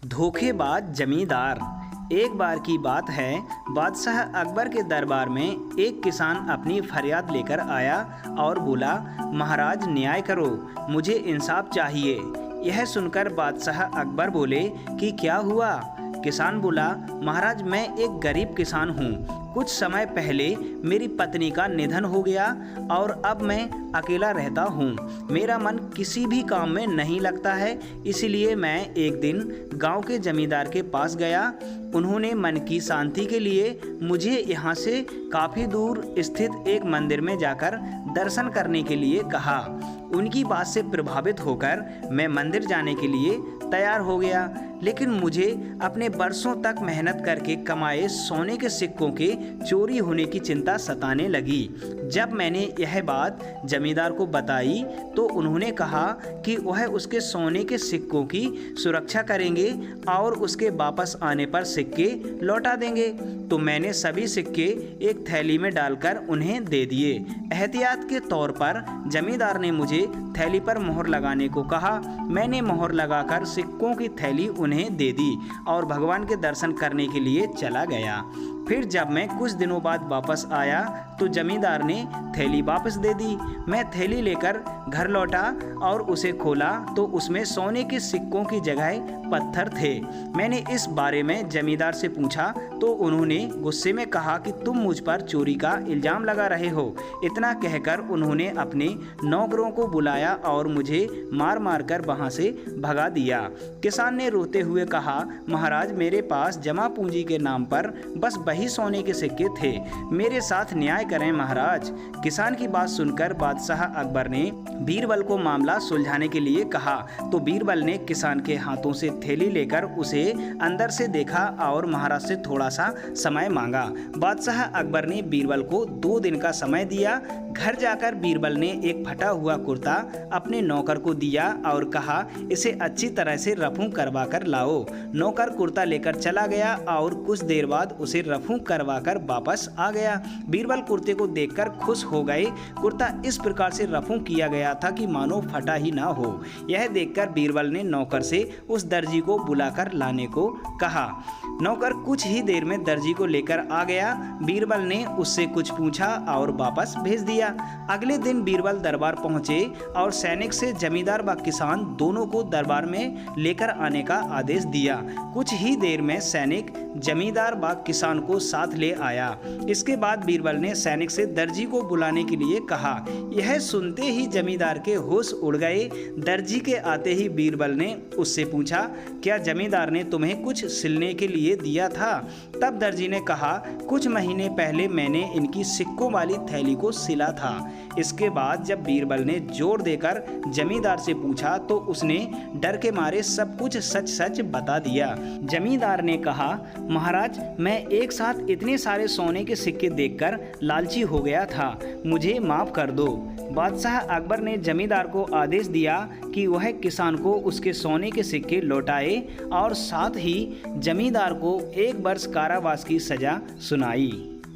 धोखेबाज जमींदार। एक बार की बात है, बादशाह अकबर के दरबार में एक किसान अपनी फरियाद लेकर आया और बोला, महाराज न्याय करो, मुझे इंसाफ चाहिए। यह सुनकर बादशाह अकबर बोले कि क्या हुआ? किसान बोला, महाराज मैं एक गरीब किसान हूँ। कुछ समय पहले मेरी पत्नी का निधन हो गया और अब मैं अकेला रहता हूँ। मेरा मन किसी भी काम में नहीं लगता है, इसलिए मैं एक दिन गांव के जमींदार के पास गया। उन्होंने मन की शांति के लिए मुझे यहाँ से काफ़ी दूर स्थित एक मंदिर में जाकर दर्शन करने के लिए कहा। उनकी बात से प्रभावित होकर मैं मंदिर जाने के लिए तैयार हो गया, लेकिन मुझे अपने बरसों तक मेहनत करके कमाए सोने के सिक्कों के चोरी होने की चिंता सताने लगी। जब मैंने यह बात जमींदार को बताई तो उन्होंने कहा कि वह उसके सोने के सिक्कों की सुरक्षा करेंगे और उसके वापस आने पर सिक्के लौटा देंगे। तो मैंने सभी सिक्के एक थैली में डालकर उन्हें दे दिए। एहतियात के तौर पर जमींदार ने मुझे थैली पर मोहर लगाने को कहा। मैंने मोहर लगाकर सिक्कों की थैली उन्हें दे दी और भगवान के दर्शन करने के लिए चला गया। फिर जब मैं कुछ दिनों बाद वापस आया तो जमींदार ने थैली वापस दे दी। मैं थैली लेकर घर लौटा और उसे खोला तो उसमें सोने के सिक्कों की जगह पत्थर थे। मैंने इस बारे में जमींदार से पूछा तो उन्होंने गुस्से में कहा कि तुम मुझ पर चोरी का इल्ज़ाम लगा रहे हो। इतना कहकर उन्होंने अपने नौकरों को बुलाया और मुझे मार मार कर वहाँ से भगा दिया। किसान ने रोते हुए कहा, महाराज मेरे पास जमा पूंजी के नाम पर बस वही सोने के सिक्के थे, मेरे साथ न्याय करें महाराज। किसान की बात सुनकर बादशाह अकबर ने बीरबल को मामला सुलझाने के लिए कहा। तो बीरबल ने किसान के हाथों से थैली लेकर उसे अंदर से देखा और महाराज से थोड़ा सा समय मांगा। बादशाह अकबर ने बीरबल को 2 दिन का समय दिया। घर जाकर बीरबल ने एक फटा हुआ कुर्ता अपने नौकर को दिया और कहा, इसे अच्छी तरह से रफू करवा कर लाओ। नौकर कुर्ता लेकर चला गया और कुछ देर बाद उसे रफू करवा कर वापस आ गया। बीरबल कुर्ते को देखकर खुश हो गए। कुर्ता इस प्रकार से रफू किया गया था कि मानो फटा ही ना हो। यह देखकर बीरबल ने नौकर से उस दर्जी को बुलाकर लाने को कहा। नौकर कुछ ही देर में दर्जी को लेकर आ गया। बीरबल ने उससे कुछ पूछा और वापस भेज दिया। अगले दिन बीरबल दरबार पहुंचे और सैनिक से जमींदार व किसान दोनों को दरबार में लेकर आने का आदेश दिया। कुछ ही देर में सैनिक जमींदार व किसान को साथ ले आया। इसके बाद बीरबल ने सैनिक से दर्जी को बुलाने के लिए कहा। यह सुनते ही जमींदार के होश उड़ गए। दर्जी के आते ही बीरबल ने उससे पूछा, क्या जमींदार ने तुम्हें कुछ सिलने के लिए दिया था? तब दर्जी ने कहा, कुछ महीने पहले मैंने इनकी सिक्कों वाली थैली को सिला था। इसके बाद जब बीरबल ने जोर देकर जमींदार से पूछा तो उसने डर के मारे सब कुछ सच सच बता दिया। जमींदार ने कहा, महाराज मैं एक साथ इतने सारे सोने के सिक्के देखकर लालची हो गया था, मुझे माफ कर दो। बादशाह अकबर ने जमींदार को आदेश दिया कि वह किसान को उसके सोने के सिक्के लौटाए और साथ ही जमींदार को 1 वर्ष कारावास की सजा सुनाई।